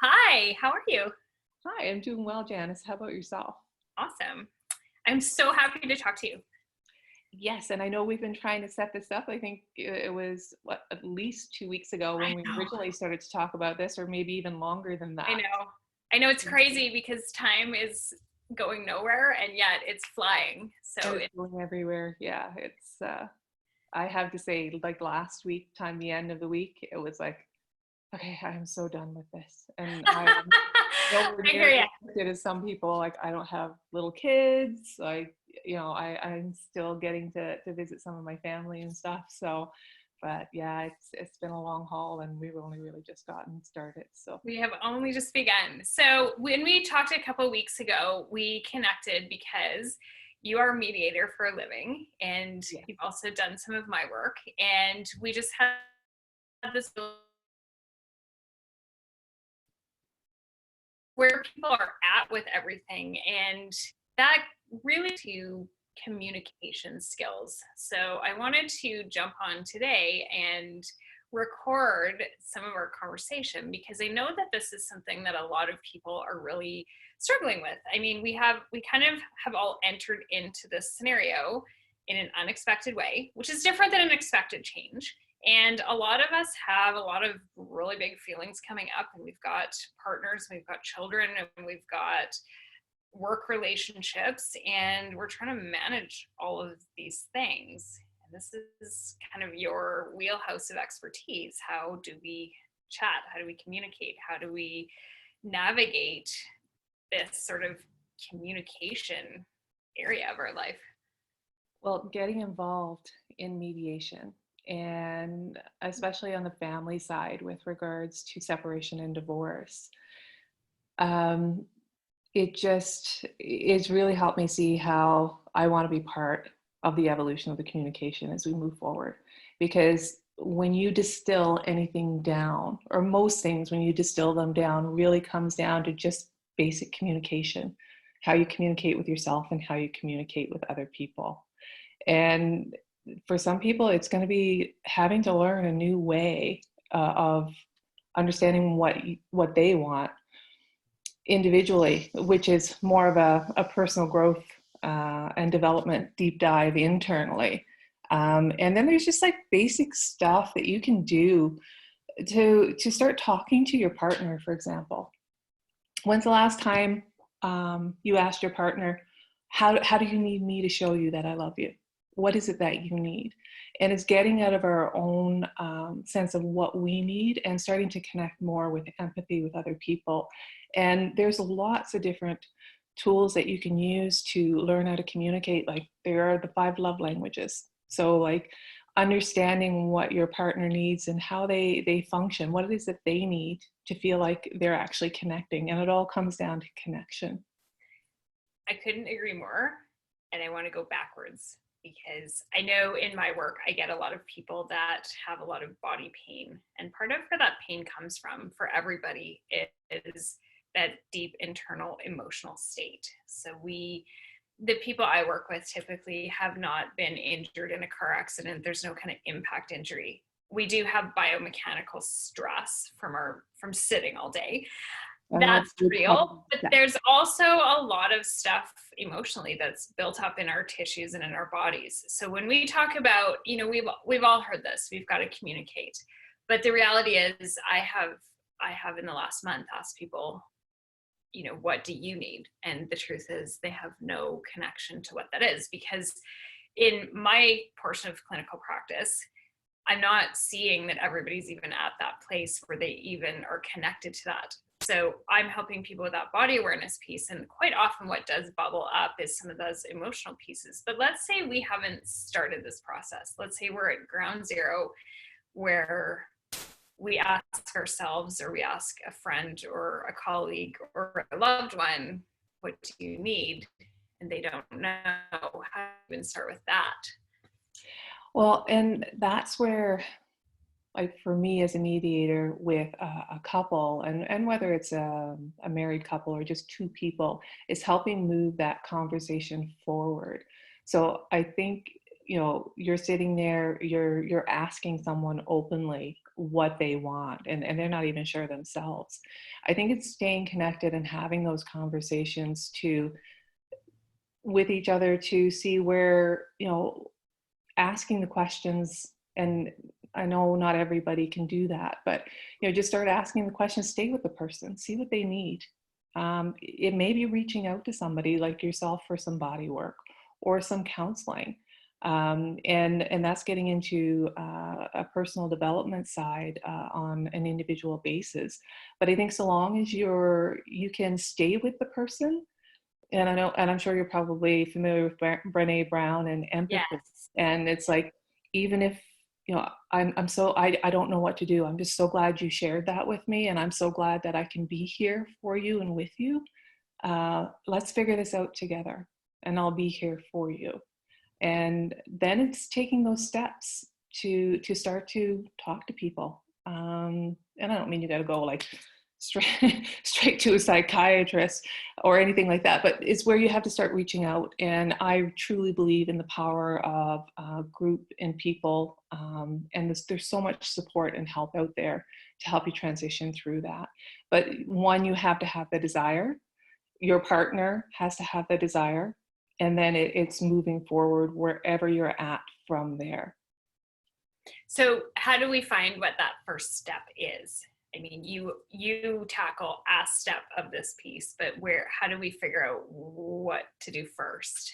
Hi, how are you? Hi, I'm doing well, Janice. How about yourself? Awesome. I'm so happy to talk to you. Yes, and I know we've been trying to set this up. I think it was at least 2 weeks ago I when we know. originally started to talk about this, or maybe even longer than I that. know. I know it's crazy because time is going nowhere and yet it's flying. And So it's going everywhere. Yeah, I have to say, like last week, time the end of the week, it was like, okay, I'm so done with this. And I'm nowhere I hear near you. as gifted as some people. Like, I don't have little kids. Like, I'm still getting to visit some of my family and stuff. So, but yeah, it's been a long haul, and we've only really just gotten started. So We have only just begun. So when we talked a couple weeks ago, we connected because you are a mediator for a living and yeah. you've also done some of my work. And we just had this where people are at with everything, and that really to communication skills. So I wanted to jump on today and record some of our conversation because I know that this is something that a lot of people are really struggling with. I mean, we kind of have all entered into this scenario in an unexpected way, which is different than an expected change. And a lot of us have a lot of really big feelings coming up, and we've got partners, we've got children, and we've got work relationships, and we're trying to manage all of these things. And this is kind of your wheelhouse of expertise. How do we chat? How do we communicate? How do we navigate this sort of communication area of our life? Well, getting involved in mediation, and especially on the family side with regards to separation and divorce. Um, it's really helped me see how I want to be part of the evolution of the communication as we move forward. Because when you distill anything down, or most things, when you distill them down, really comes down to just basic communication, how you communicate with yourself and how you communicate with other people. And for some people, it's going to be having to learn a new way of understanding what they want individually, which is more of a personal growth and development deep dive internally. And then there's just like basic stuff that you can do to start talking to your partner, for example. When's the last time you asked your partner, how do you need me to show you that I love you? What is it that you need? And it's getting out of our own sense of what we need and starting to connect more with empathy with other people. And there's lots of different tools that you can use to learn how to communicate. Like, there are the 5 love languages. So like understanding what your partner needs and how they function, what it is that they need to feel like they're actually connecting. And it all comes down to connection. I couldn't agree more. And I want to go backwards because I know in my work, I get a lot of people that have a lot of body pain. And part of where that pain comes from for everybody is that deep internal emotional state. So the people I work with typically have not been injured in a car accident. There's no kind of impact injury. We do have biomechanical stress from sitting all day. That's real, but there's also a lot of stuff emotionally that's built up in our tissues and in our bodies. So when we talk about, we've all heard this, we've got to communicate. But the reality is I have in the last month asked people, what do you need? And the truth is they have no connection to what that is, because in my portion of clinical practice, I'm not seeing that everybody's even at that place where they even are connected to that. So I'm helping people with that body awareness piece. And quite often what does bubble up is some of those emotional pieces. But let's say we haven't started this process. Let's say we're at ground zero, where we ask ourselves, or we ask a friend or a colleague or a loved one, what do you need? And they don't know how to even start with that. Well, and that's where, like for me as a mediator with a couple, and whether it's a married couple or just two people, is helping move that conversation forward. So I think you're sitting there, you're asking someone openly what they want, and they're not even sure themselves. I think it's staying connected and having those conversations with each other to see where, asking the questions. And I know not everybody can do that, but just start asking the questions, stay with the person, see what they need. It may be reaching out to somebody like yourself for some body work or some counseling. And that's getting into a personal development side on an individual basis. But I think so long as you can stay with the person, and I know, and I'm sure you're probably familiar with Brené Brown and empathy. Yes. And it's like, even if, I don't know what to do. I'm just so glad you shared that with me. And I'm so glad that I can be here for you and with you. Let's figure this out together, and I'll be here for you. And then it's taking those steps to start to talk to people. And I don't mean you got to go like straight to a psychiatrist or anything like that, but it's where you have to start reaching out. And I truly believe in the power of group and people. And there's so much support and help out there to help you transition through that. But one, you have to have the desire. Your partner has to have the desire. And then it's moving forward wherever you're at from there. So how do we find what that first step is? I mean, you tackle a step of this piece, but how do we figure out what to do first?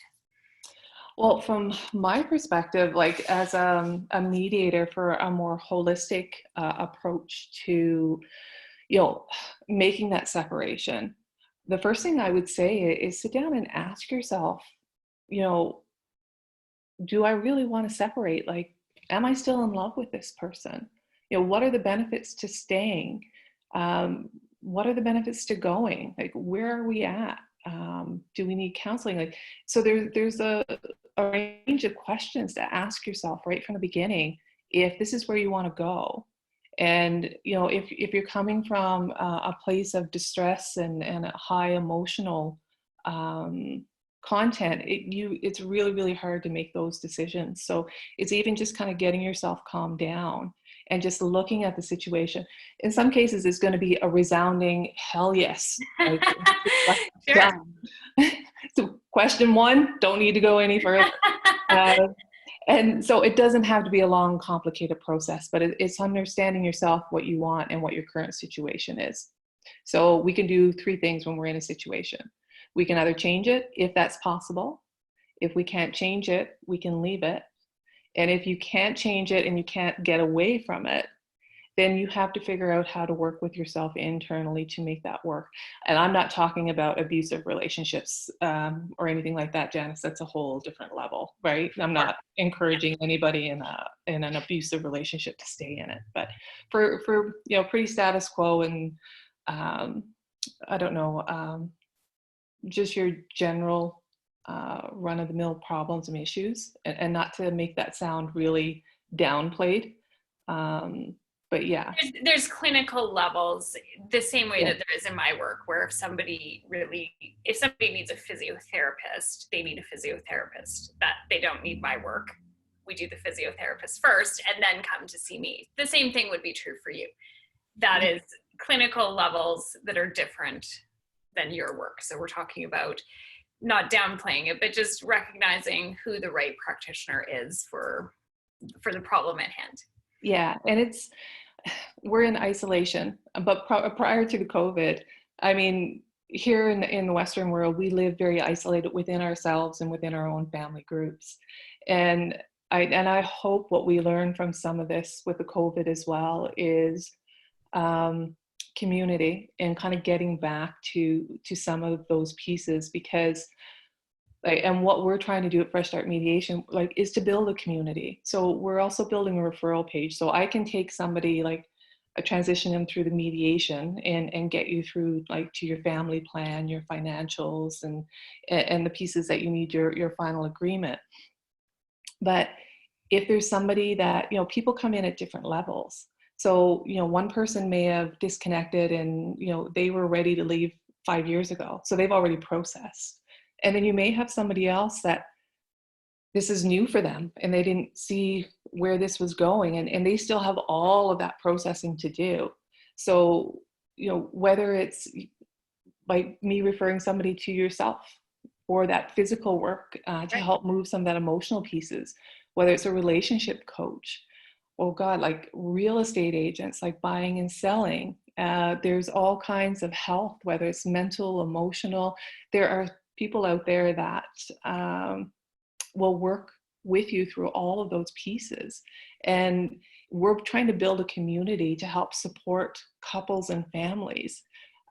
Well, from my perspective, like as a mediator for a more holistic approach to, making that separation, the first thing I would say is sit down and ask yourself, do I really want to separate? Like, am I still in love with this person? What are the benefits to staying? What are the benefits to going? Like, where are we at? Do we need counseling? Like, so there's a range of questions to ask yourself right from the beginning, if this is where you want to go. And, if you're coming from a place of distress and a high emotional content, it's really, really hard to make those decisions. So it's even just kind of getting yourself calmed down and just looking at the situation. In some cases, it's going to be a resounding hell yes. Like, Sure. so question one, don't need to go any further. And so it doesn't have to be a long, complicated process, but it's understanding yourself, what you want, and what your current situation is. So we can do three things when we're in a situation. We can either change it if that's possible. If we can't change it, we can leave it. And if you can't change it and you can't get away from it, then you have to figure out how to work with yourself internally to make that work. And I'm not talking about abusive relationships or anything like that, Janice. That's a whole different level, right? I'm not encouraging anybody in an abusive relationship to stay in it. But for pretty status quo and I don't know, just your general run-of-the-mill problems and issues, and not to make that sound really downplayed. But yeah. There's clinical levels, the same way that there is in my work, where if somebody needs a physiotherapist, they need a physiotherapist. That they don't need my work. We do the physiotherapist first and then come to see me. The same thing would be true for you. That is clinical levels that are different than your work. So we're talking about not downplaying it, but just recognizing who the right practitioner is for the problem at hand. Yeah, and we're in isolation, but prior to the COVID, I mean, here in the Western world, we live very isolated within ourselves and within our own family groups. And I hope what we learn from some of this with the COVID as well is community and kind of getting back to some of those pieces, because and what we're trying to do at Fresh Start Mediation is to build a community. So we're also building a referral page, so I can take somebody, transition them through the mediation and get you through to your family plan, your financials, and the pieces that you need your final agreement. But if there's somebody that, people come in at different levels. So, one person may have disconnected and, they were ready to leave 5 years ago. So they've already processed. And then you may have somebody else that this is new for them and they didn't see where this was going, and they still have all of that processing to do. So, whether it's like me referring somebody to yourself or that physical work to Right. help move some of that emotional pieces, whether it's a relationship coach, oh God, like real estate agents, like buying and selling. There's all kinds of health, whether it's mental, emotional. There are people out there that will work with you through all of those pieces. And we're trying to build a community to help support couples and families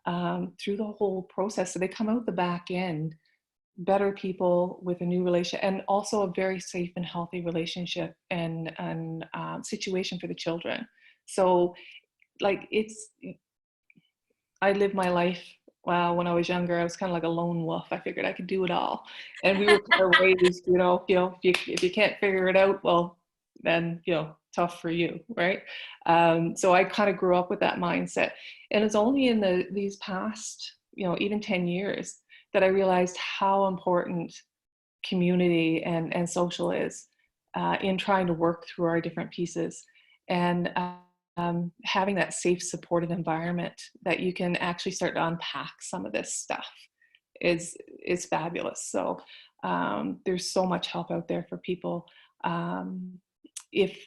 through the whole process. So they come out the back end better people with a new relationship, and also a very safe and healthy relationship and situation for the children. So like I lived my life, when I was younger, I was kind of like a lone wolf. I figured I could do it all. And we were kind of raised, if you can't figure it out, well, then, tough for you, right? So I kind of grew up with that mindset. And it's only in these past, even 10 years that I realized how important community and social is in trying to work through our different pieces. And having that safe, supportive environment that you can actually start to unpack some of this stuff is fabulous. So there's so much help out there for people. If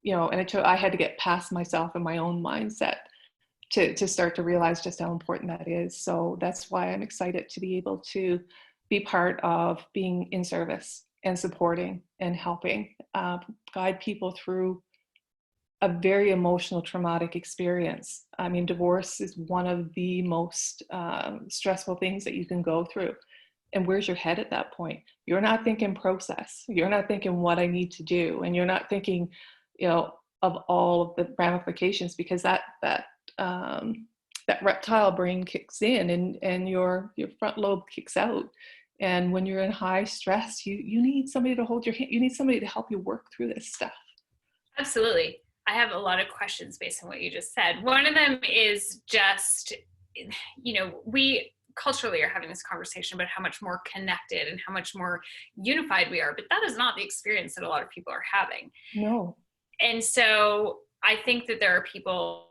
and I had to get past myself and my own mindset to start to realize just how important that is. So that's why I'm excited to be able to be part of being in service and supporting and helping guide people through a very emotional, traumatic experience. I mean, divorce is one of the most stressful things that you can go through. And where's your head at that point? You're not thinking process. You're not thinking what I need to do. And you're not thinking, of all of the ramifications, because that reptile brain kicks in and your front lobe kicks out. And when you're in high stress, you need somebody to hold your hand. You need somebody to help you work through this stuff. Absolutely. I have a lot of questions based on what you just said. One of them is just, we culturally are having this conversation about how much more connected and how much more unified we are, but that is not the experience that a lot of people are having. No. And so I think that there are people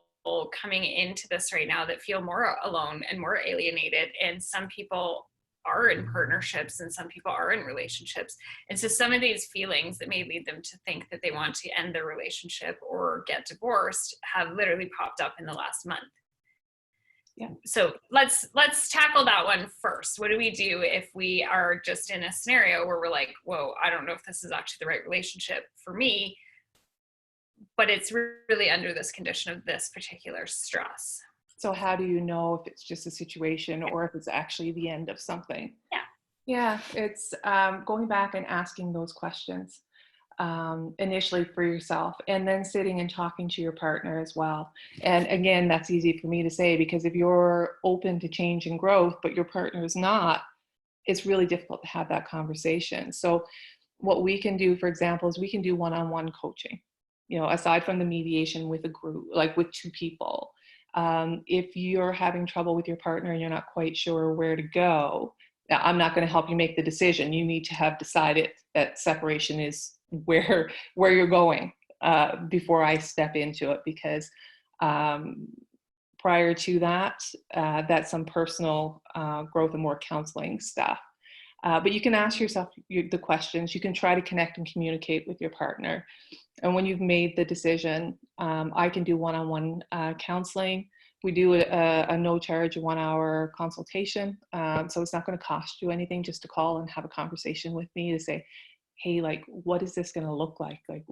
coming into this right now that feel more alone and more alienated. And some people are in partnerships and some people are in relationships. And so some of these feelings that may lead them to think that they want to end their relationship or get divorced have literally popped up in the last month. Yeah. So let's tackle that one first. What do we do if we are just in a scenario where we're like, whoa, I don't know if this is actually the right relationship for me, but it's really under this condition of this particular stress? So how do you know if it's just a situation or if it's actually the end of something? Yeah, it's going back and asking those questions initially for yourself, and then sitting and talking to your partner as well. And again, that's easy for me to say because if you're open to change and growth, but your partner is not, it's really difficult to have that conversation. So what we can do, for example, is we can do one-on-one coaching, aside from the mediation with a group, like with two people. If you're having trouble with your partner and you're not quite sure where to go, I'm not going to help you make the decision. You need to have decided that separation is where you're going before I step into it, because prior to that, that's some personal growth and more counseling stuff. But you can ask yourself the questions. You can try to connect and communicate with your partner. And when you've made the decision, I can do one-on-one counseling. We do a no charge 1 hour consultation. So it's not going to cost you anything just to call and have a conversation with me to say, hey, like, what is this going to look like? Like,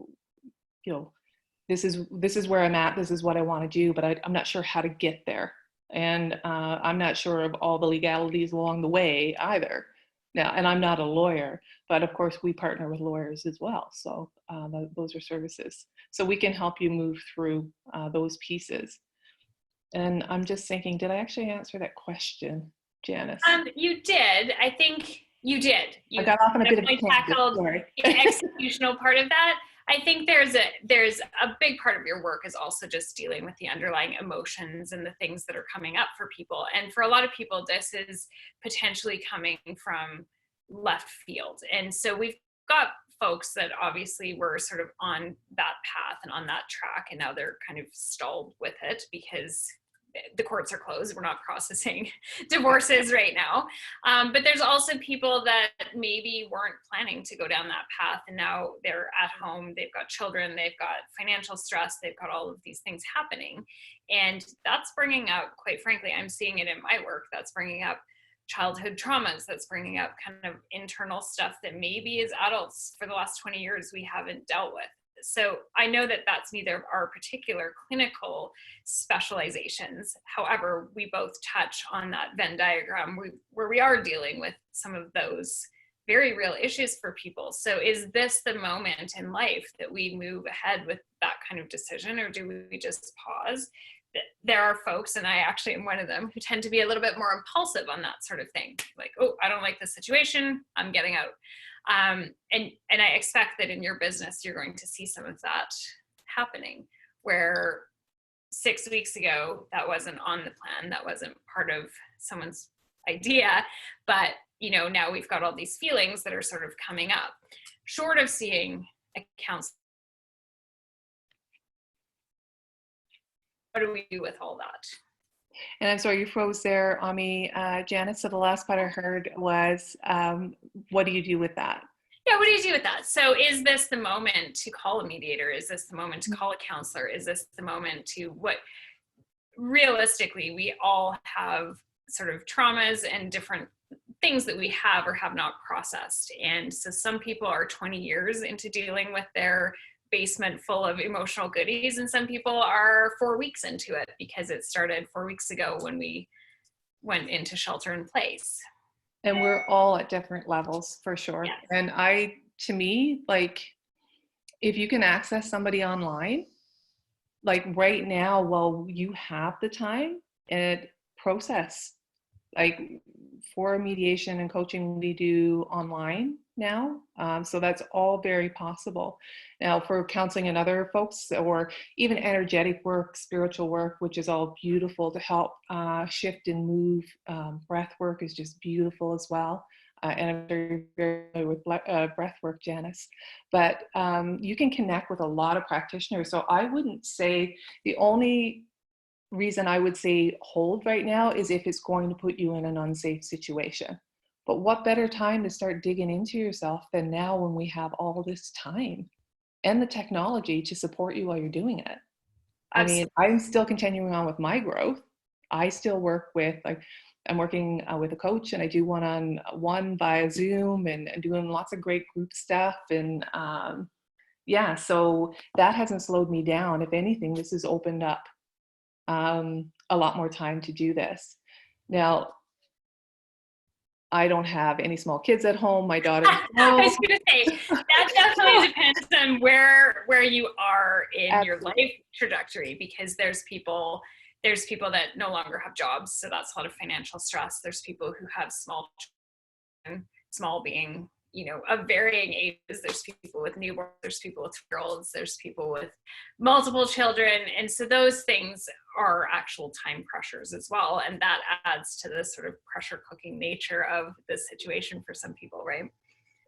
this is where I'm at. This is what I want to do, but I'm not sure how to get there. And I'm not sure of all the legalities along the way either. Now, and I'm not a lawyer, but of course we partner with lawyers as well. So those are services. So we can help you move through those pieces. And I'm just thinking, did I actually answer that question, Janis? You did. I think you did. I got off on a bit of a tackled the executional part of that. I think there's a big part of your work is also just dealing with the underlying emotions and the things that are coming up for people. And for a lot of people, this is potentially coming from left field. And so we've got folks that obviously were sort of on that path and on that track, and now they're kind of stalled with it because the courts are closed. We're not processing divorces right now. But there's also people that maybe weren't planning to go down that path, and now they're at home, they've got children, they've got financial stress, they've got all of these things happening. And that's bringing up, quite frankly, I'm seeing it in my work, that's bringing up childhood traumas, that's bringing up kind of internal stuff that maybe as adults for the last 20 years we haven't dealt with. So I know that that's neither of our particular clinical specializations. However, we both touch on that Venn diagram where we are dealing with some of those very real issues for people. So is this the moment in life that we move ahead with that kind of decision, or do we just pause? There are folks, and I actually am one of them, who tend to be a little bit more impulsive on that sort of thing. Like, oh, I don't like this situation, I'm getting out. And I expect that in your business, you're going to see some of that happening, where 6 weeks ago, that wasn't on the plan, that wasn't part of someone's idea, but now we've got all these feelings that are sort of coming up. Short of seeing a counselor, what do we do with all that? And I'm sorry, you froze there on me, Janis. So the last part I heard was, what do you do with that? Yeah, what do you do with that? So is this the moment to call a mediator? Is this the moment to call a counselor? Is this the moment to what? Realistically, we all have sort of traumas and different things that we have or have not processed. And so some people are 20 years into dealing with their basement full of emotional goodies, and some people are 4 weeks into it because it started 4 weeks ago when we went into shelter in place. And we're all at different levels for sure. Yes. And to me, like, if you can access somebody online, like right now, while you have the time and process, like for mediation and coaching, we do online now. So that's all very possible. Now for counseling and other folks, or even energetic work, spiritual work, which is all beautiful to help shift and move. Breath work is just beautiful as well. And I'm very, very familiar with breath work, Janis. But you can connect with a lot of practitioners. So I wouldn't say, the only reason I would say hold right now is if it's going to put you in an unsafe situation. But what better time to start digging into yourself than now, when we have all this time and the technology to support you while you're doing it. I mean, I'm still continuing on with my growth. I still work with, I'm working with a coach, and I do one-on-one via Zoom, and doing lots of great group stuff. And yeah, so that hasn't slowed me down. If anything, this has opened up a lot more time to do this. Now, I don't have any small kids at home. My daughter. I was going to say, that definitely depends on where you are in your life trajectory, because there's people that no longer have jobs, so that's a lot of financial stress. There's people who have small children, small being, of varying ages. There's people with newborns, there's people with 2-year-olds, there's people with multiple children. And so those things are actual time pressures as well. And that adds to the sort of pressure cooking nature of this situation for some people, right?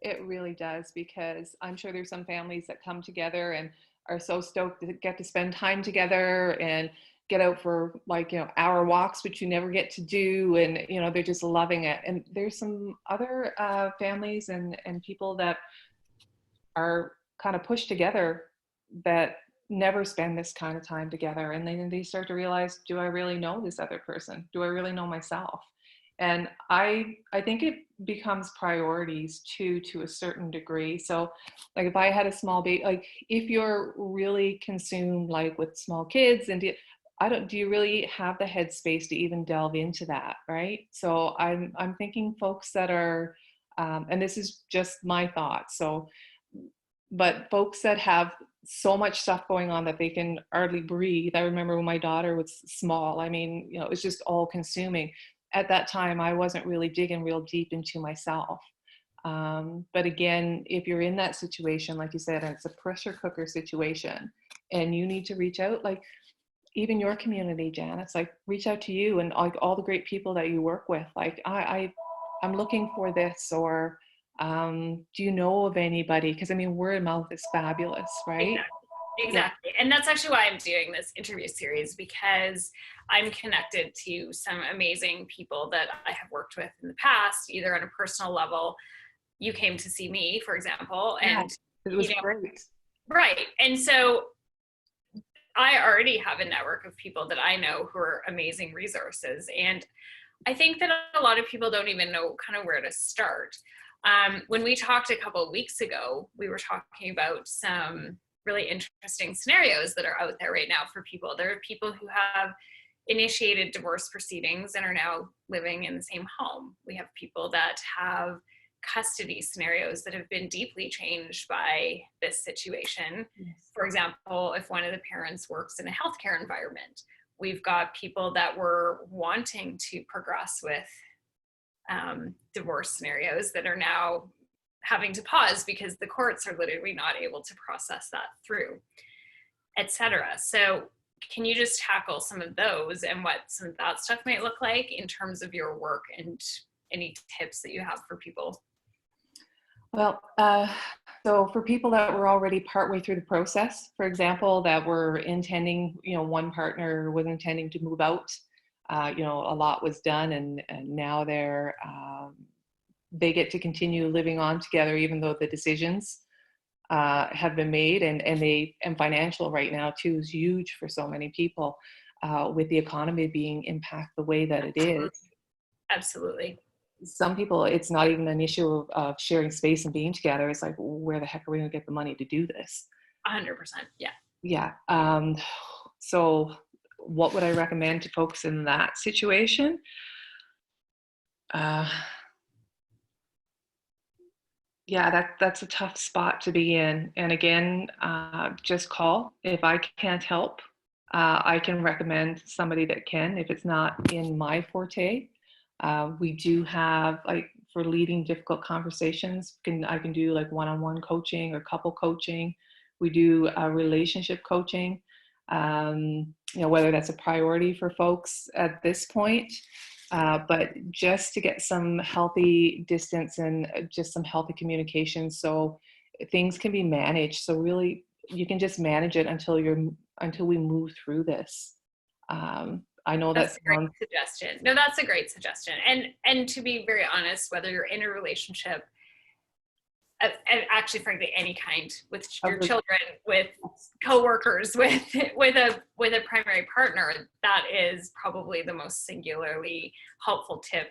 It really does, because I'm sure there's some families that come together and are so stoked to get to spend time together and get out for hour walks, which you never get to do. And, they're just loving it. And there's some other families and people that are kind of pushed together that never spend this kind of time together. And then they start to realize, do I really know this other person? Do I really know myself? And I think it becomes priorities too, to a certain degree. So like if I had a small baby, if you're really consumed with small kids, and do you really have the headspace to even delve into that, right? So I'm thinking folks that are, and this is just my thoughts. But folks that have so much stuff going on that they can hardly breathe. I remember when my daughter was small. I mean, it was just all consuming. At that time, I wasn't really digging real deep into myself. But again, if you're in that situation, like you said, and it's a pressure cooker situation, and you need to reach out, even your community, Janis, reach out to you and all the great people that you work with. I'm looking for this, or Do you know of anybody? Because I mean, word of mouth is fabulous, right? Exactly. Yeah. Exactly. And that's actually why I'm doing this interview series, because I'm connected to some amazing people that I have worked with in the past, either on a personal level. You came to see me, for example, Yeah, and it you was know, great. right. And so I already have a network of people that I know who are amazing resources. And I think that a lot of people don't even know kind of where to start. When we talked a couple of weeks ago, we were talking about some really interesting scenarios that are out there right now for people. There are people who have initiated divorce proceedings and are now living in the same home. We have people that have custody scenarios that have been deeply changed by this situation. Yes. For example, if one of the parents works in a healthcare environment, we've got people that were wanting to progress with divorce scenarios that are now having to pause because the courts are literally not able to process that through, etc. So can you just tackle some of those and what some of that stuff might look like in terms of your work, and any tips that you have for people? Well, so for people that were already partway through the process, for example, that were intending, one partner was intending to move out, a lot was done, and now they get to continue living on together, even though the decisions have been made, and financial right now too is huge for so many people, with the economy being impacted the way that it is. Absolutely. Some people, it's not even an issue of sharing space and being together. It's like, where the heck are we going to get the money to do this? 100%. Yeah. Yeah. So what would I recommend to folks in that situation? Uh, yeah, that's a tough spot to be in. And again, just call. If I can't help, I can recommend somebody that can, if it's not in my forte. We do have, like, for leading difficult conversations, I can do like one-on-one coaching or couple coaching. We do relationship coaching, whether that's a priority for folks at this point. But just to get some healthy distance and just some healthy communication, so things can be managed. So really, you can just manage it until we move through this. I know that That's a great sounds. suggestion. No, that's a great suggestion. And to be very honest, whether you're in a relationship, and actually, frankly, any kind, with your children, with coworkers, with a primary partner, that is probably the most singularly helpful tip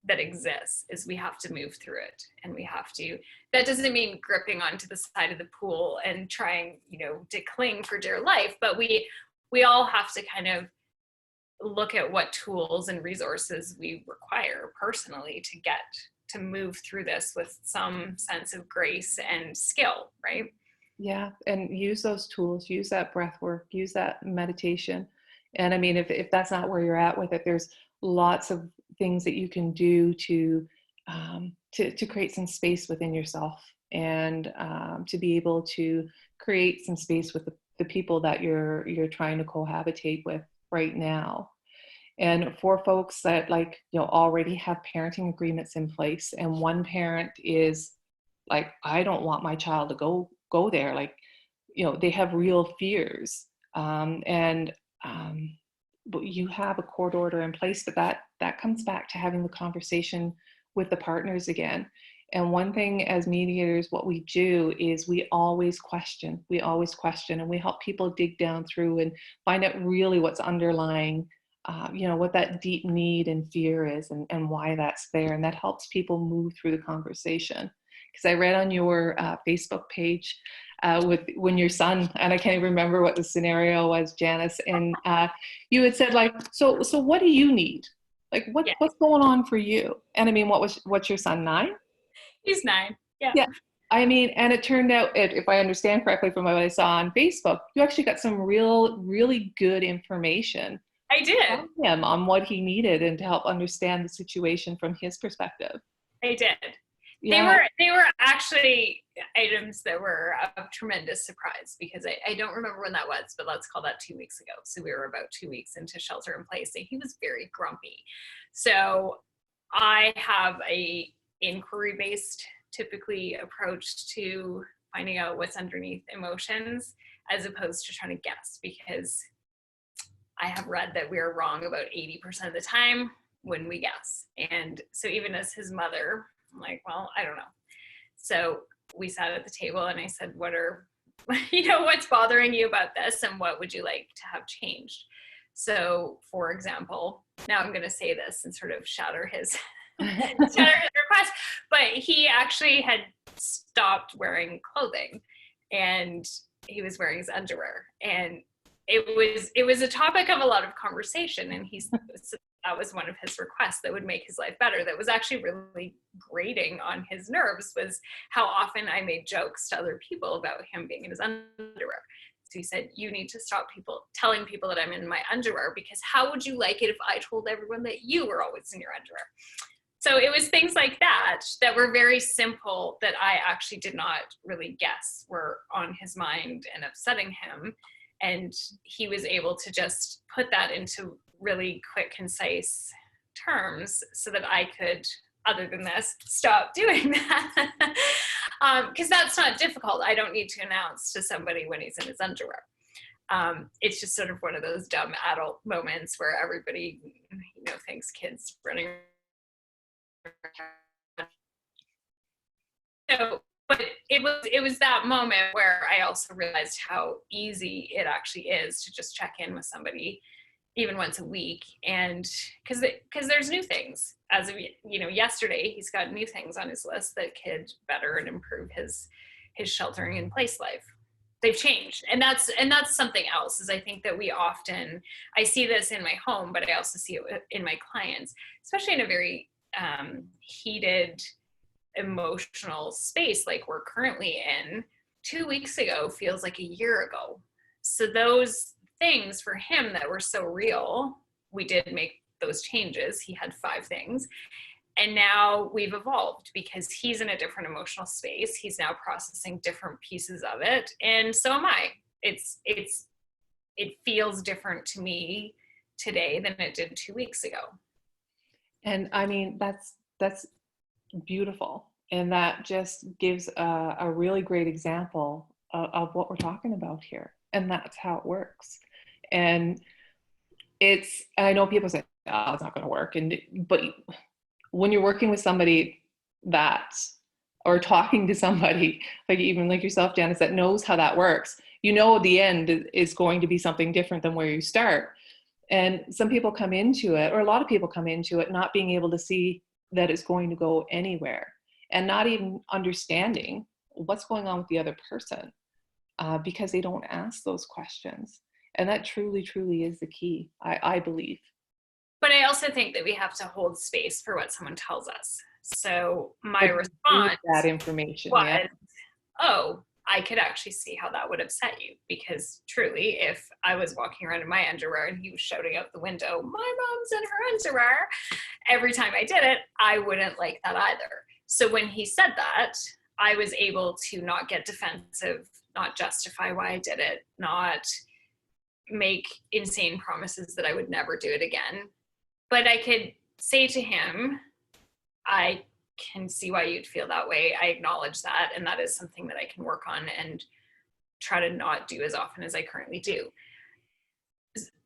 that exists. Is we have to move through it, and we have to. That doesn't mean gripping onto the side of the pool and trying, to cling for dear life, but we all have to kind of look at what tools and resources we require personally to move through this with some sense of grace and skill, right? Yeah, and use those tools, use that breath work, use that meditation. And I mean, if that's not where you're at with it, there's lots of things that you can do to create some space within yourself, and to be able to create some space with the people that you're trying to cohabitate with right now. And for folks that, like, already have parenting agreements in place, and one parent is like, I don't want my child to go there, like, they have real fears, and but you have a court order in place, but that comes back to having the conversation with the partners again. And one thing as mediators, what we do is we always question, and we help people dig down through and find out really what's underlying, what that deep need and fear is, and why that's there. And that helps people move through the conversation. Because I read on your Facebook page, with when your son, and I can't even remember what the scenario was, Janis, and you had said, like, so what do you need? Like, Yeah. what's going on for you? And I mean, what's your son, 9? He's 9. Yeah. Yeah. I mean, and it turned out, if I understand correctly from what I saw on Facebook, you actually got some really good information I did. from him on what he needed, and to help understand the situation from his perspective. I did. Yeah. They were actually items that were a tremendous surprise, because I don't remember when that was, but let's call that 2 weeks ago. So we were about 2 weeks into shelter in place, and he was very grumpy. So I have a inquiry-based, typically, approach to finding out what's underneath emotions, as opposed to trying to guess, because I have read that we're wrong about 80% of the time when we guess. And so even as his mother, I'm like, well, I don't know. So we sat at the table and I said, what's bothering you about this, and what would you like to have changed? So, for example, now I'm going to say this and sort of shatter his request, but he actually had stopped wearing clothing, and he was wearing his underwear, and it was a topic of a lot of conversation, and that was one of his requests that would make his life better. That was actually really grating on his nerves, was how often I made jokes to other people about him being in his underwear. So he said, you need to stop telling people that I'm in my underwear, because how would you like it if I told everyone that you were always in your underwear? So it was things like that were very simple, that I actually did not really guess were on his mind and upsetting him. And he was able to just put that into really quick, concise terms so that I could, other than this, stop doing that. Because that's not difficult. I don't need to announce to somebody when he's in his underwear. It's just sort of one of those dumb adult moments where everybody, thinks kids running around. So, but it was that moment where I also realized how easy it actually is to just check in with somebody, even once a week, and because there's new things. As of yesterday, he's got new things on his list that could better and improve his sheltering in place life. They've changed, and that's something else. Is I think that I see this in my home, but I also see it in my clients, especially in a very heated, emotional space like we're currently in. 2 weeks ago feels like a year ago. So those things for him that were so real, we did make those changes. He had 5 things, and now we've evolved because he's in a different emotional space. He's now processing different pieces of it, and so am I. It feels different to me today than it did 2 weeks ago. And I mean, that's beautiful. And that just gives a really great example of what we're talking about here. And that's how it works. And I know people say, oh, it's not going to work. But when you're working with somebody or talking to somebody, like even like yourself, Janis, that knows how that works, the end is going to be something different than where you start. And some people come into it, or a lot of people come into it, not being able to see that it's going to go anywhere, and not even understanding what's going on with the other person, because they don't ask those questions. And that truly, truly is the key, I believe. But I also think that we have to hold space for what someone tells us. So my response that information was, yeah. Oh, I could actually see how that would upset you, because truly, if I was walking around in my underwear and he was shouting out the window, my mom's in her underwear, every time I did it, I wouldn't like that either. So when he said that, I was able to not get defensive, not justify why I did it, not make insane promises that I would never do it again. But I could say to him, I can see why you'd feel that way. I acknowledge that, and that is something that I can work on and try to not do as often as I currently do.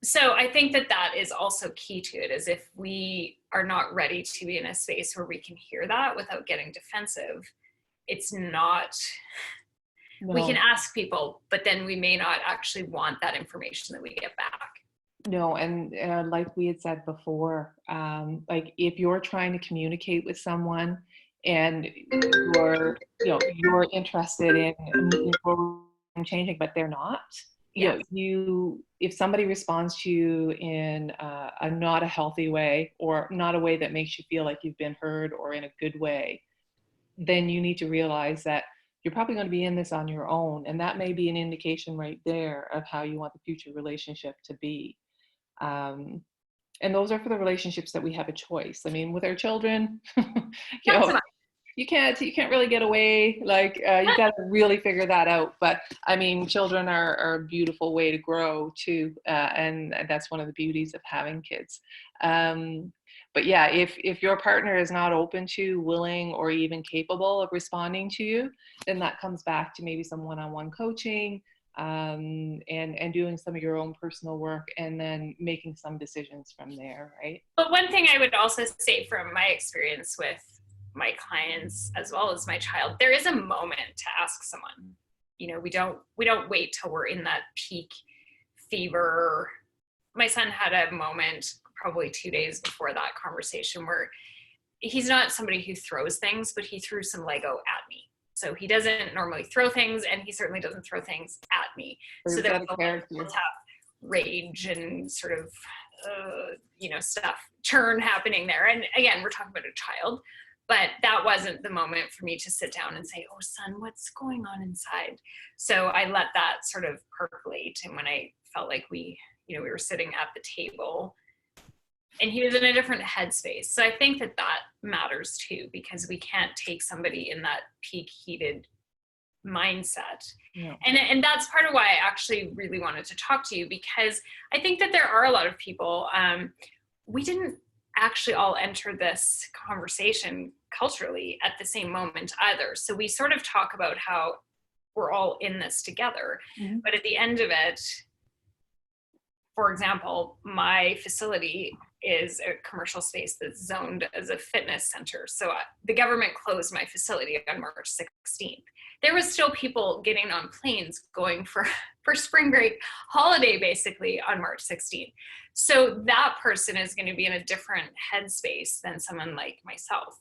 So I think that is also key to it, is if we are not ready to be in a space where we can hear that without getting defensive, it's not, no. We can ask people, but then we may not actually want that information that we get back. No, and like we had said before, like if you're trying to communicate with someone and you're interested in moving forward and changing, but they're not, if somebody responds to you in a not a healthy way, or not a way that makes you feel like you've been heard, or in a good way, then you need to realize that you're probably going to be in this on your own. And that may be an indication right there of how you want the future relationship to be. And those are for the relationships that we have a choice. I mean, with our children, you can't really get away. Like you got to really figure that out. But I mean, children are a beautiful way to grow too, and that's one of the beauties of having kids. But yeah, if your partner is not open to, willing, or even capable of responding to you, then that comes back to maybe some one-on-one coaching, and doing some of your own personal work, and then making some decisions from there, right? But one thing I would also say from my experience with my clients as well as my child, there is a moment to ask someone. You know, we don't wait till we're in that peak fever. My son had a moment probably 2 days before that conversation where he's not somebody who throws things, but he threw some Lego at me. So he doesn't normally throw things, and he certainly doesn't throw things at me. So there was a lot of rage and sort of, stuff, churn happening there. And again, we're talking about a child, but that wasn't the moment for me to sit down and say, oh, son, what's going on inside? So I let that sort of percolate. And when I felt like we were sitting at the table, and he was in a different headspace. So I think that matters too, because we can't take somebody in that peak heated mindset. Yeah. And that's part of why I actually really wanted to talk to you, because I think that there are a lot of people, we didn't actually all enter this conversation culturally at the same moment either. So we sort of talk about how we're all in this together, mm-hmm. But at the end of it, for example, my facility is a commercial space that's zoned as a fitness center. So the government closed my facility on March 16th. There was still people getting on planes going for spring break holiday, basically, on March 16th. So that person is going to be in a different headspace than someone like myself.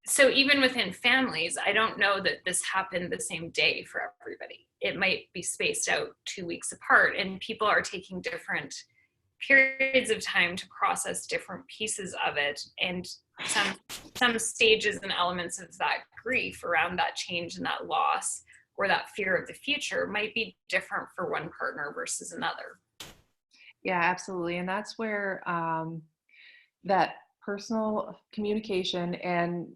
So even within families, I don't know that this happened the same day for everybody. It might be spaced out 2 weeks apart, and people are taking different periods of time to process different pieces of it, and some stages and elements of that grief around that change and that loss or that fear of the future might be different for one partner versus another. Yeah, absolutely. And that's where that personal communication, and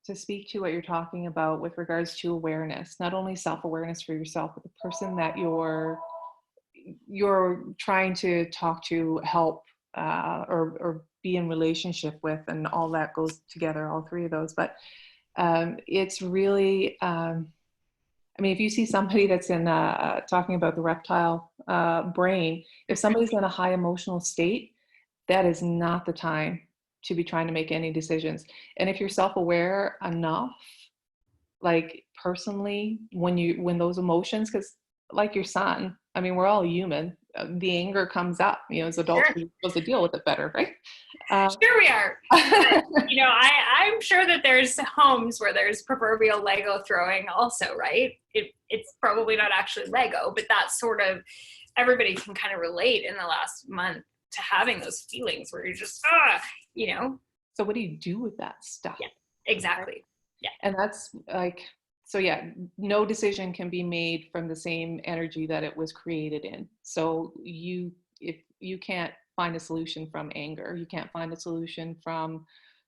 to speak to what you're talking about with regards to awareness, not only self-awareness for yourself, but the person that you're trying to talk to, help, or be in relationship with, and all that goes together, all three of those. But it's really, I mean, if you see somebody that's in talking about the reptile brain, if somebody's in a high emotional state, that is not the time to be trying to make any decisions. And if you're self-aware enough, like personally, when those emotions, because like your son, I mean, we're all human. The anger comes up, as adults, we're supposed to deal with it better, right? Sure we are. I'm sure that there's homes where there's proverbial Lego throwing also, right? It's probably not actually Lego, but that's sort of, everybody can kind of relate in the last month to having those feelings where you're just, So what do you do with that stuff? Yeah, exactly. Yeah. And that's like, so yeah, no decision can be made from the same energy that it was created in. So if you can't find a solution from anger, you can't find a solution from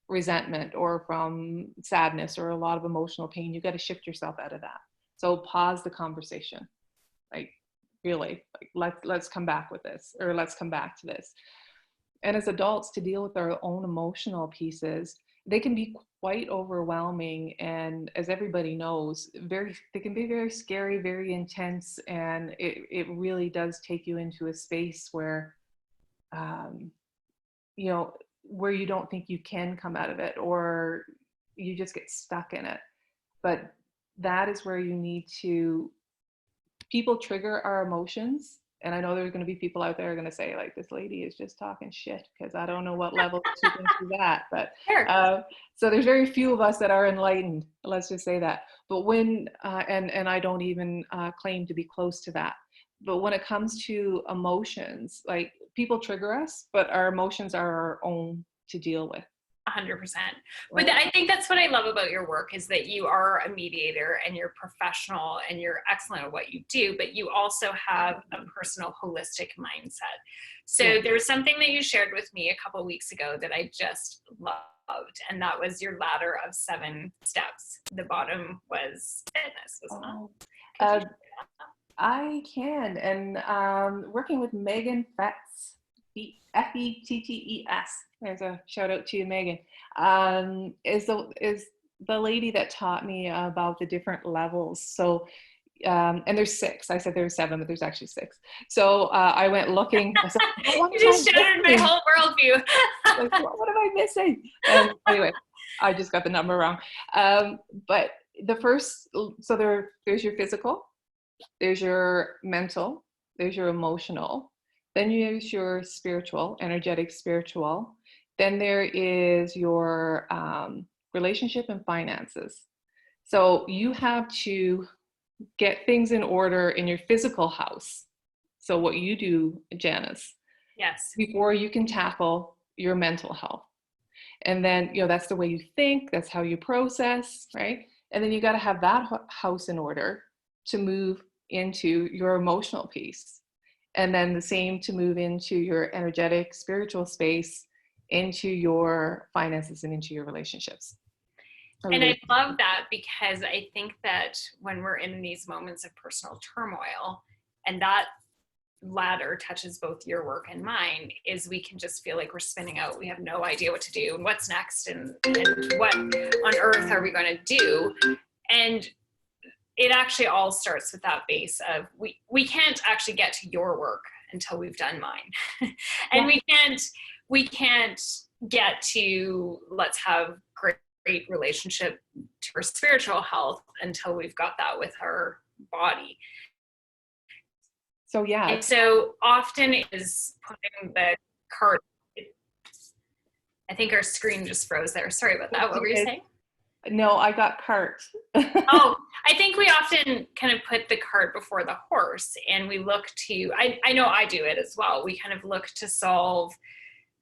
resentment or from sadness or a lot of emotional pain, you got to shift yourself out of that. So pause the conversation. Like, really, like, let's come back with this, or let's come back to this. And as adults, to deal with our own emotional pieces, they can be quite overwhelming, and as everybody knows, they can be very scary, very intense, and it really does take you into a space where where you don't think you can come out of it, or you just get stuck in it. But that is where you need to, people trigger our emotions. And I know there's going to be people out there are going to say, like, this lady is just talking shit, because I don't know what level she thinks she's at. But sure. So there's very few of us that are enlightened. Let's just say that. But when, and I don't even claim to be close to that. But when it comes to emotions, like, people trigger us, but our emotions are our own to deal with. 100%. But I think that's what I love about your work, is that you are a mediator and you're professional and you're excellent at what you do, but you also have a personal holistic mindset. So there was something that you shared with me a couple of weeks ago that I just loved. and that was your ladder of 7 steps. The bottom was fitness, wasn't it? Uh, I can, and working with Megan Fetts, Fetts. There's a shout out to you, Megan. Is the lady that taught me about the different levels. So, and there's 6. I said there's 7, but there's actually 6. So I went looking. I said, you just shattered my whole worldview. Like, what am I missing? And anyway, I just got the number wrong. But the first, so there's your physical, there's your mental, there's your emotional, then there's your spiritual, energetic spiritual. Then there is your relationship and finances. So you have to get things in order in your physical house. So what you do, Janis, yes, before you can tackle your mental health. And then, that's the way you think, that's how you process, right? And then you got to have that house in order to move into your emotional piece. And then the same to move into your energetic, spiritual space, into your finances and into your relationships. And I love that, because I think that when we're in these moments of personal turmoil, and that ladder touches both your work and mine, is we can just feel like we're spinning out. We have no idea what to do and what's next, and what on earth are we going to do? And it actually all starts with that base of we can't actually get to your work until we've done mine. And we can't get to let's have great relationship to our spiritual health until we've got that with our body. So yeah. And so often is putting the cart. I think our screen just froze there. Sorry about that. What were you saying? No, I got cart. Oh, I think we often kind of put the cart before the horse, and we look to, I know I do it as well. We kind of look to solve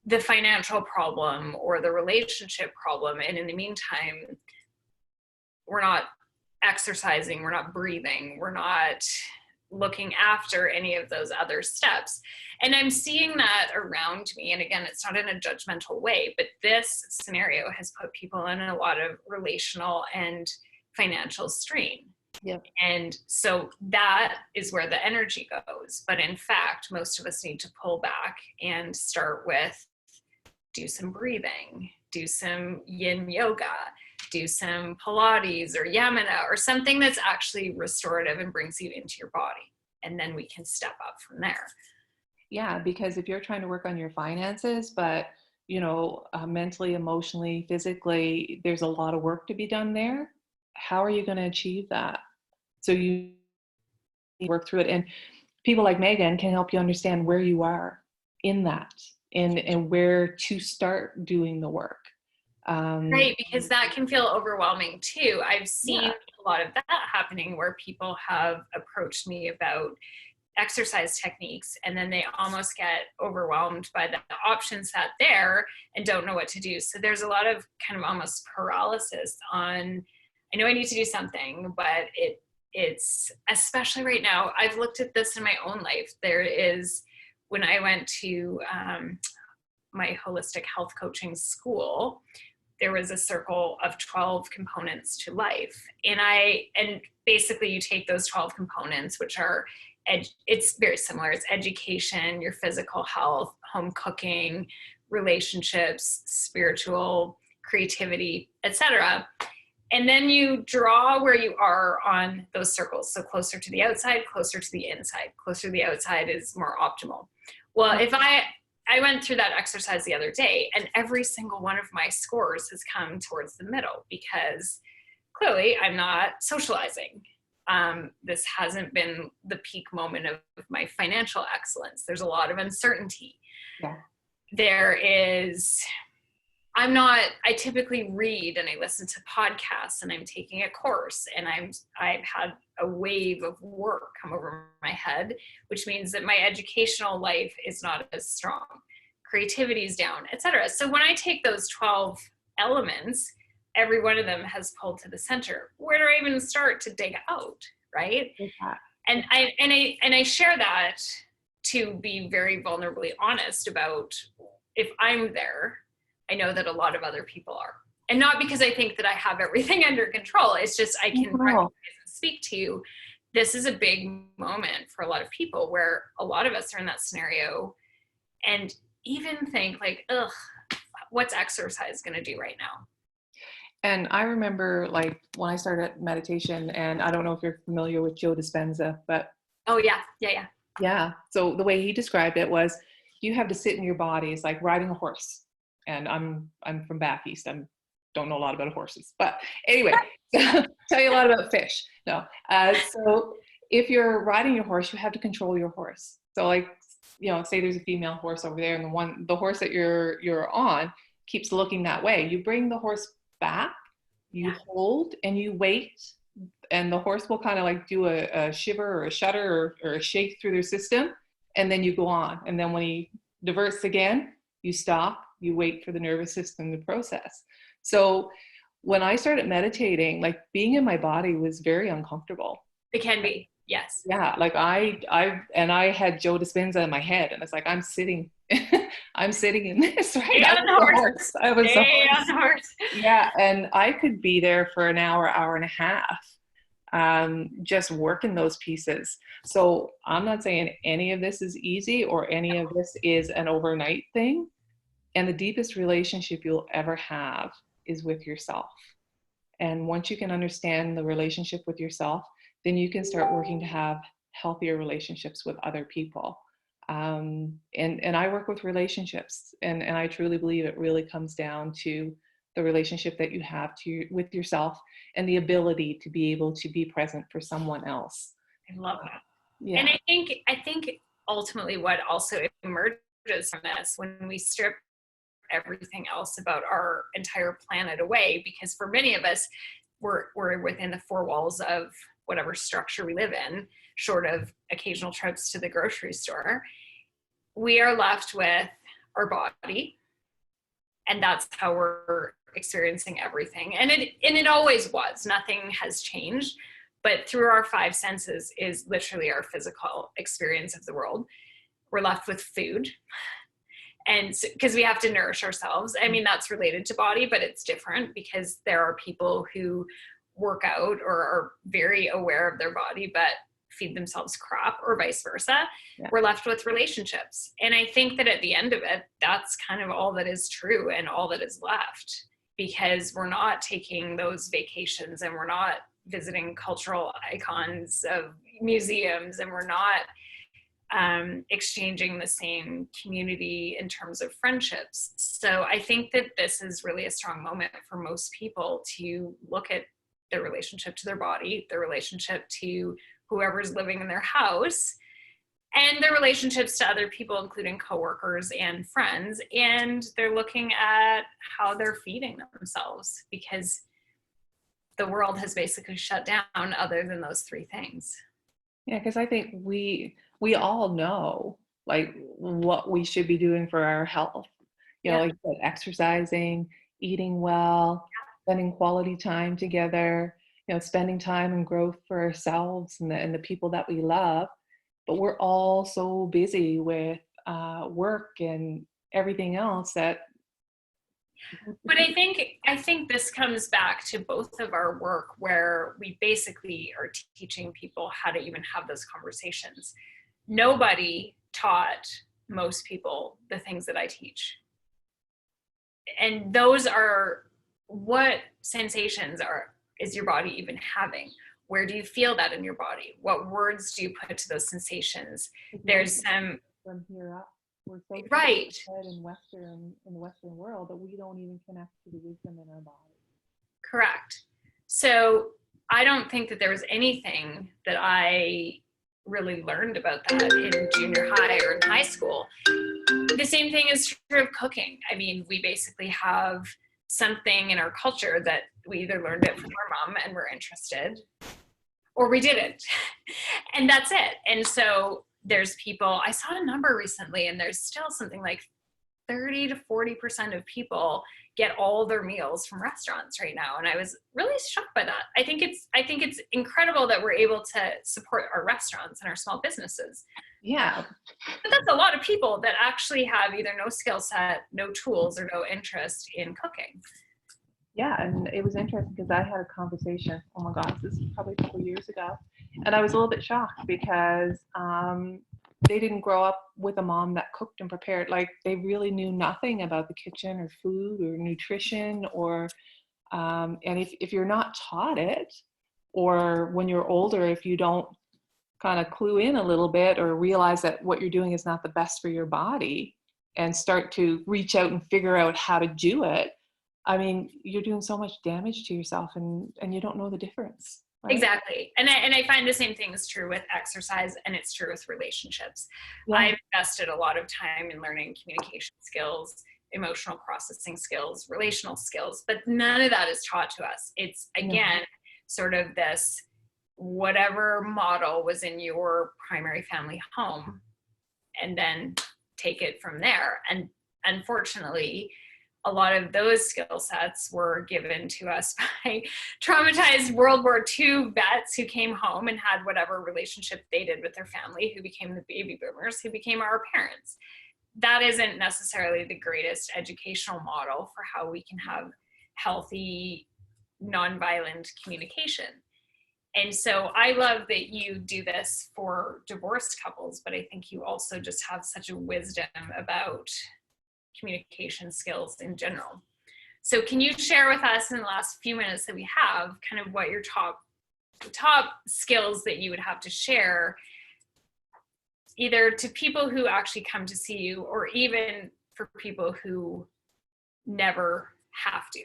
the financial problem or the relationship problem. And in the meantime, we're not exercising, we're not breathing, we're not looking after any of those other steps. And I'm seeing that around me. And again, it's not in a judgmental way, but this scenario has put people in a lot of relational and financial strain. Yep. And so that is where the energy goes. But in fact, most of us need to pull back and start with do some breathing, do some yin yoga, do some Pilates or Yamuna or something that's actually restorative and brings you into your body. And then we can step up from there. Yeah, because if you're trying to work on your finances, but mentally, emotionally, physically, there's a lot of work to be done there. How are you going to achieve that? So you work through it, and people like Megan can help you understand where you are in that, and where to start doing the work. Right, because that can feel overwhelming too. I've seen a lot of that happening where people have approached me about exercise techniques, and then they almost get overwhelmed by the options out there and don't know what to do. So there's a lot of kind of almost paralysis on, I know I need to do something, but it's especially right now, I've looked at this in my own life. There is, when I went to my holistic health coaching school, there was a circle of 12 components to life. And basically you take those 12 components, which are, it's very similar. It's education, your physical health, home cooking, relationships, spiritual, creativity, etc. And then you draw where you are on those circles. So closer to the outside, closer to the inside. Closer to the outside is more optimal. Well, if I went through that exercise the other day, and every single one of my scores has come towards the middle, because clearly I'm not socializing. This hasn't been the peak moment of my financial excellence. There's a lot of uncertainty. Yeah. I typically read and I listen to podcasts, and I'm taking a course, and I've had a wave of work come over my head, which means that my educational life is not as strong. Creativity is down, etc. So when I take those 12 elements, every one of them has pulled to the center. Where do I even start to dig out, right? Yeah. And I share that to be very vulnerably honest about if I'm there, I know that a lot of other people are. And not because I think that I have everything under control. It's just I can recognize and speak to, this is a big moment for a lot of people where a lot of us are in that scenario and even think like, ugh, what's exercise going to do right now? And I remember like when I started meditation, and I don't know if you're familiar with Joe Dispenza, but Oh yeah. yeah. So the way he described it was, you have to sit in your body. It's like riding a horse. And I'm from back east. I don't know a lot about horses, but anyway, tell you a lot about fish. No. So if you're riding your horse, you have to control your horse. So like, say there's a female horse over there, and the horse that you're on keeps looking that way. You bring the horse back, you hold and you wait, and the horse will kind of like do a shiver or a shudder or a shake through their system, and then you go on. And then when he diverts again, you stop, you wait for the nervous system to process. So when I started meditating, like being in my body was very uncomfortable. It can be, yes. Yeah, like I had Joe Dispenza in my head, and it's like I'm sitting in this, right? I was the horse. Yeah, and I could be there for an hour and a half, just working those pieces. So I'm not saying any of this is easy or any of this is an overnight thing. And the deepest relationship you'll ever have is with yourself. And once you can understand the relationship with yourself, then you can start working to have healthier relationships with other people. And I work with relationships, and I truly believe it really comes down to the relationship that you have with yourself, and the ability to be able to be present for someone else. I love that. Yeah. And I think ultimately what also emerges from this, when we strip everything else about our entire planet away, because for many of us, we're within the four walls of whatever structure we live in, short of occasional trips to the grocery store, we are left with our body, and that's how we're experiencing everything. And it always was. Nothing has changed. But through our five senses is literally our physical experience of the world. We're left with food. And because we have to nourish ourselves. I mean, that's related to body, but it's different because there are people who work out or are very aware of their body, but feed themselves crap, or vice versa. Yeah. We're left with relationships. And I think that at the end of it, that's kind of all that is true and all that is left, because we're not taking those vacations, and we're not visiting cultural icons of museums, and we're not exchanging the same community in terms of friendships. So I think that this is really a strong moment for most people to look at their relationship to their body, their relationship to whoever's living in their house, and their relationships to other people, including coworkers and friends. And they're looking at how they're feeding themselves, because the world has basically shut down other than those three things. Yeah, because I think we all know like what we should be doing for our health. Like exercising, eating well, spending quality time together, spending time and growth for ourselves and the people that we love. But we're all so busy with work and everything else that. But I think this comes back to both of our work, where we basically are teaching people how to even have those conversations. Nobody taught most people the things that I teach. And those are, what sensations is your body even having? Where do you feel that in your body? What words do you put to those sensations? There's some from here up. We're so right in the Western world that we don't even connect to the wisdom in our body. Correct. So I don't think that there was anything that I really learned about that in junior high or in high school. The same thing is true of cooking. I mean, we basically have something in our culture that we either learned it from our mom and we're interested, or we didn't. And that's it. And so there's people, I saw a number recently, and there's still something like 30 to 40% of people get all their meals from restaurants right now. And I was really shocked by that. I think it's incredible that we're able to support our restaurants and our small businesses, Yeah. But that's a lot of people that actually have either no skill set, no tools, or no interest in cooking. Yeah, and it was interesting because I had a conversation. Oh my gosh, this is probably a couple years ago, and I was a little bit shocked because they didn't grow up with a mom that cooked and prepared. Like they really knew nothing about the kitchen or food or nutrition or and if you're not taught it, or when you're older, if you don't kind of clue in a little bit or realize that what you're doing is not the best for your body and start to reach out and figure out how to do it, I mean, you're doing so much damage to yourself and you don't know the difference, right? Exactly. And I find the same thing is true with exercise, and it's true with relationships. Yeah. I've invested a lot of time in learning communication skills, emotional processing skills, relational skills, but none of that is taught to us. It's No. again sort of this whatever model was in your primary family home, and then take it from there. And unfortunately, a lot of those skill sets were given to us by traumatized World War II vets who came home and had whatever relationship they did with their family, who became the baby boomers, who became our parents. That isn't necessarily the greatest educational model for how we can have healthy, nonviolent communication. And so I love that you do this for divorced couples, but I think you also just have such a wisdom about communication skills in general. So can you share with us in the last few minutes that we have kind of what your top skills that you would have to share, either to people who actually come to see you or even for people who never have to?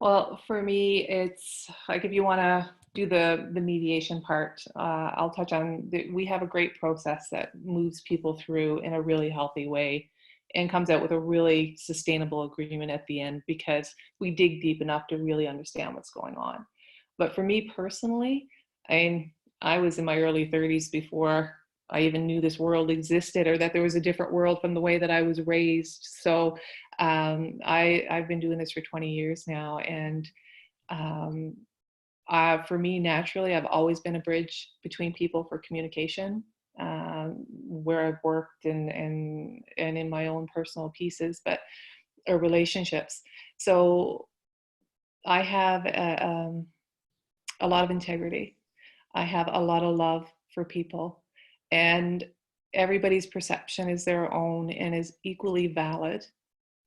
Well, for me, it's like if you want to do the mediation part, I'll touch on we have a great process that moves people through in a really healthy way and comes out with a really sustainable agreement at the end because we dig deep enough to really understand what's going on. But for me personally, I was in my early 30s before I even knew this world existed or that there was a different world from the way that I was raised. So I've been doing this for 20 years now, and um, for me, naturally, I've always been a bridge between people for communication, where I've worked and in my own personal pieces, but or relationships. So I have a lot of integrity. I have a lot of love for people, and everybody's perception is their own and is equally valid.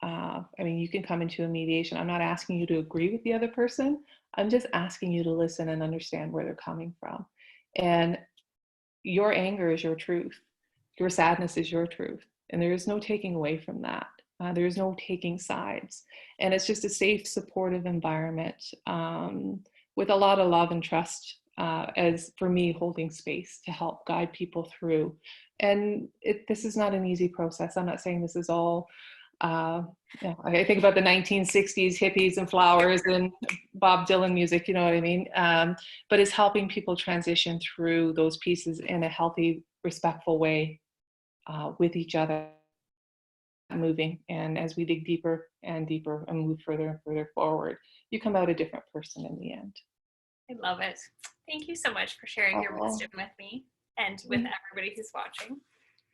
I mean, you can come into a mediation. I'm not asking you to agree with the other person. I'm just asking you to listen and understand where they're coming from. And your anger is your truth. Your sadness is your truth. And there is no taking away from that. There is no taking sides. And it's just a safe, supportive environment with a lot of love and trust as for me, holding space to help guide people through. And this is not an easy process. I'm not saying this is all yeah, I think about the 1960s hippies and flowers and Bob Dylan music, you know what I mean? But it's helping people transition through those pieces in a healthy, respectful way with each other, moving. And as we dig deeper and deeper and move further and further forward, you come out a different person in the end. I love it. Thank you so much for sharing your Oh. wisdom with me and with everybody who's watching.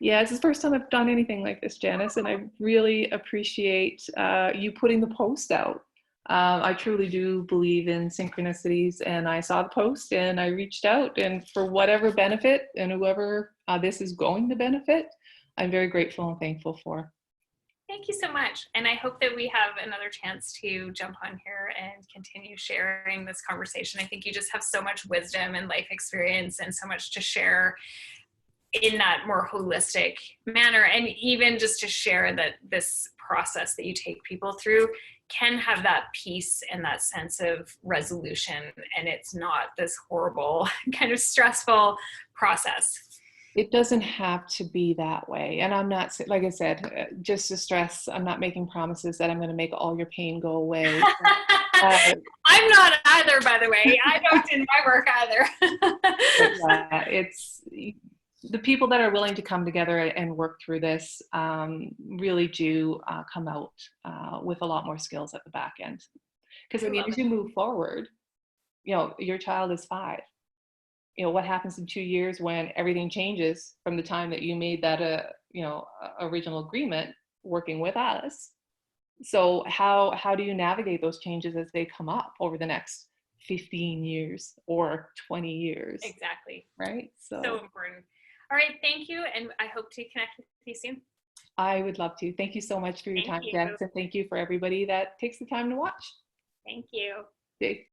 Yeah, it's the first time I've done anything like this, Janice, and I really appreciate you putting the post out. I truly do believe in synchronicities, and I saw the post and I reached out, and for whatever benefit and whoever this is going to benefit, I'm very grateful and thankful for. Thank you so much. And I hope that we have another chance to jump on here and continue sharing this conversation. I think you just have so much wisdom and life experience and so much to share in that more holistic manner, and even just to share that this process that you take people through can have that peace and that sense of resolution, and it's not this horrible kind of stressful process. It doesn't have to be that way. And I'm not, like I said, just to stress, I'm not making promises that I'm going to make all your pain go away. I'm not either, by the way. I don't in my work either. It's the people that are willing to come together and work through this really do come out with a lot more skills at the back end. Because I mean, as you move forward, you know, your child is 5. what happens in 2 years when everything changes from the time that you made that, original agreement working with us. So how do you navigate those changes as they come up over the next 15 years or 20 years? Exactly. Right? So important. All right. Thank you. And I hope to connect with you soon. I would love to. Thank you so much for your Thank time, you. Janis, and thank you for everybody that takes the time to watch. Thank you. Okay.